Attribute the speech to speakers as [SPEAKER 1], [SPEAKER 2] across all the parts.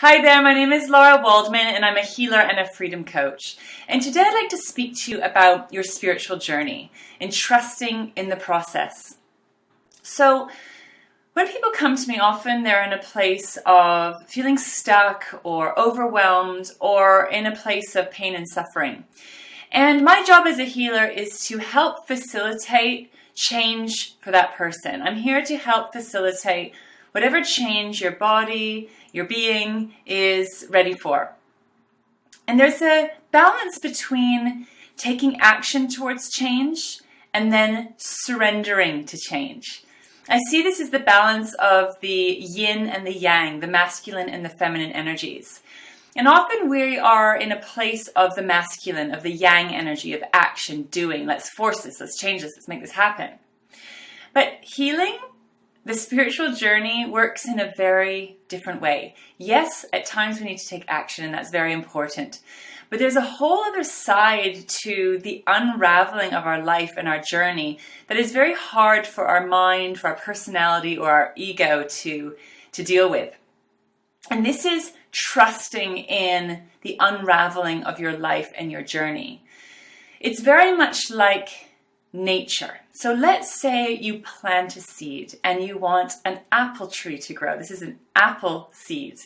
[SPEAKER 1] Hi there, my name is Lara Waldman and I'm a healer and a freedom coach. And today I'd like to speak to you about your spiritual journey and trusting in the process. So when people come to me, often they're in a place of feeling stuck or overwhelmed or in a place of pain and suffering. And my job as a healer is to help facilitate change for that person. I'm here to help facilitate whatever change your body, your being is ready for. And there's a balance between taking action towards change and then surrendering to change. I see this as the balance of the yin and the yang, the masculine and the feminine energies. And often we are in a place of the masculine, of the yang energy, of action, doing. Let's force this, let's change this, let's make this happen. But healing, the spiritual journey, works in a very different way. Yes, at times we need to take action, and that's very important. But there's a whole other side to the unraveling of our life and our journey that is very hard for our mind, for our personality, or our ego to deal with. And this is trusting in the unraveling of your life and your journey. It's very much like nature. So let's say you plant a seed and you want an apple tree to grow. This is an apple seed.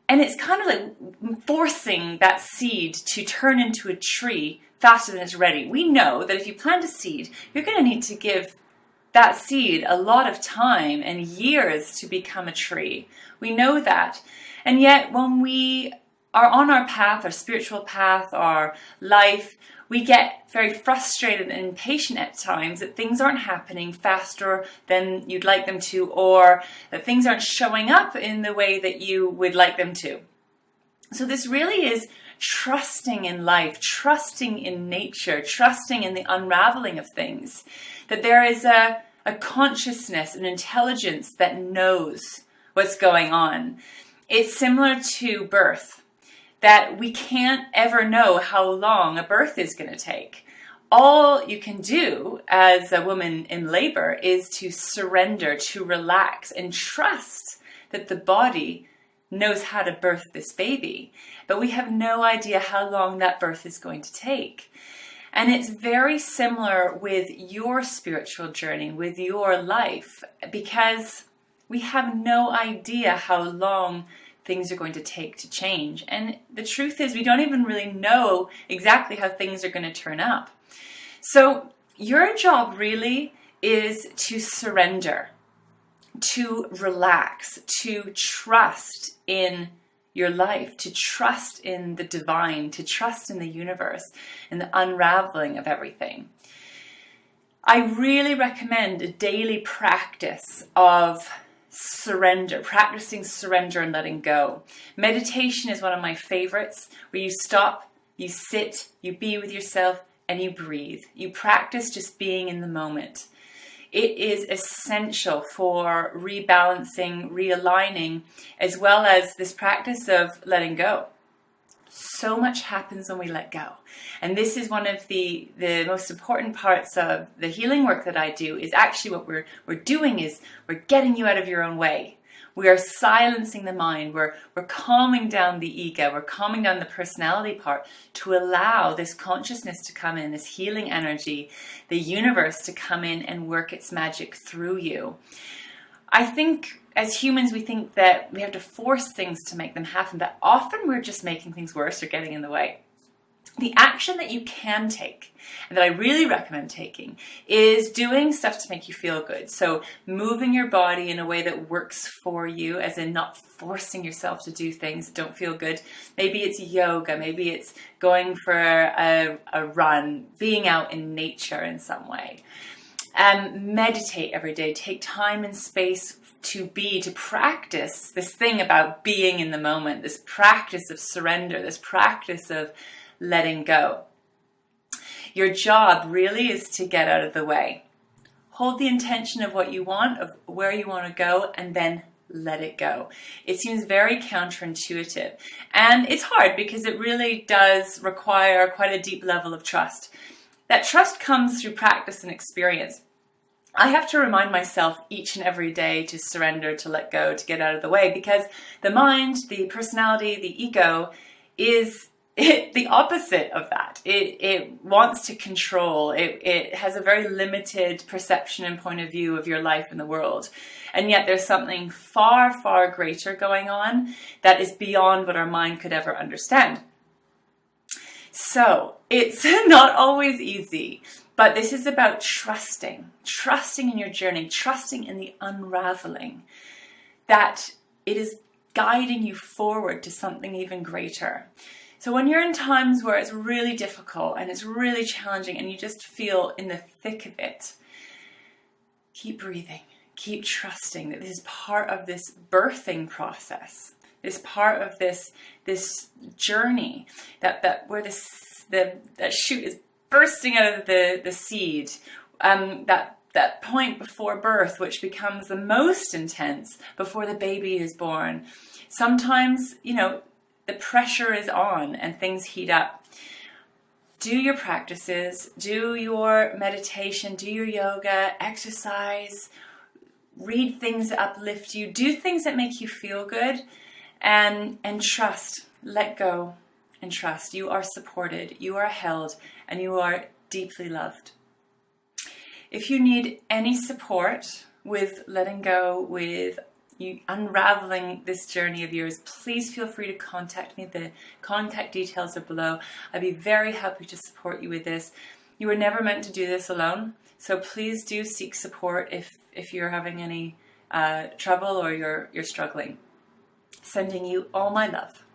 [SPEAKER 1] And it's kind of like forcing that seed to turn into a tree faster than it's ready. We know that if you plant a seed, you're going to need to give that seed a lot of time and years to become a tree. We know that. And yet when we are on our path, our spiritual path, our life, we get very frustrated and impatient at times that things aren't happening faster than you'd like them to, or that things aren't showing up in the way that you would like them to. So this really is trusting in life, trusting in nature, trusting in the unraveling of things, that there is a consciousness, an intelligence that knows what's going on. It's similar to birth, that we can't ever know how long a birth is going to take. All you can do as a woman in labor is to surrender, to relax, and trust that the body knows how to birth this baby. But we have no idea how long that birth is going to take. And it's very similar with your spiritual journey, with your life, because we have no idea how long things are going to take to change. And the truth is, we don't even really know exactly how things are going to turn up. So your job really is to surrender, to relax, to trust in your life, to trust in the divine, to trust in the universe and the unraveling of everything. I really recommend a daily practice of surrender, practicing surrender and letting go. Meditation is one of my favorites, where you stop, you sit, you be with yourself, and you breathe. You practice just being in the moment. It is essential for rebalancing, realigning, as well as this practice of letting go. So much happens when we let go. And this is one of the most important parts of the healing work that I do, is actually what we're doing is we're getting you out of your own way. We are silencing the mind. We're calming down the ego. We're calming down the personality part to allow this consciousness to come in, this healing energy, the universe to come in and work its magic through you. I think as humans, we think that we have to force things to make them happen, but often we're just making things worse or getting in the way. The action that you can take, and that I really recommend taking, is doing stuff to make you feel good. So moving your body in a way that works for you, as in not forcing yourself to do things that don't feel good. Maybe it's yoga, maybe it's going for a run, being out in nature in some way. Meditate every day. Take time and space to practice this thing about being in the moment, this practice of surrender, this practice of letting go. Your job really is to get out of the way. Hold the intention of what you want, of where you want to go, and then let it go. It seems very counterintuitive. And it's hard because it really does require quite a deep level of trust. That trust comes through practice and experience. I have to remind myself each and every day to surrender, to let go, to get out of the way, because the mind, the personality, the ego is the opposite of that. It wants to control. It has a very limited perception and point of view of your life in the world. And yet there's something far, far greater going on that is beyond what our mind could ever understand. So it's not always easy. But this is about trusting in your journey, trusting in the unraveling, that it is guiding you forward to something even greater. So when you're in times where it's really difficult and it's really challenging and you just feel in the thick of it, keep breathing, keep trusting that this is part of this birthing process, this part of this journey, that where that shoot is bursting out of the seed, that point before birth, which becomes the most intense before the baby is born. Sometimes, the pressure is on and things heat up. Do your practices, do your meditation, do your yoga, exercise, read things that uplift you, do things that make you feel good, and trust, let go. And trust. You are supported, you are held, and you are deeply loved. If you need any support with letting go, with you unraveling this journey of yours, please feel free to contact me. The contact details are below. I'd be very happy to support you with this. You were never meant to do this alone, so please do seek support if you're having any trouble or you're struggling. Sending you all my love.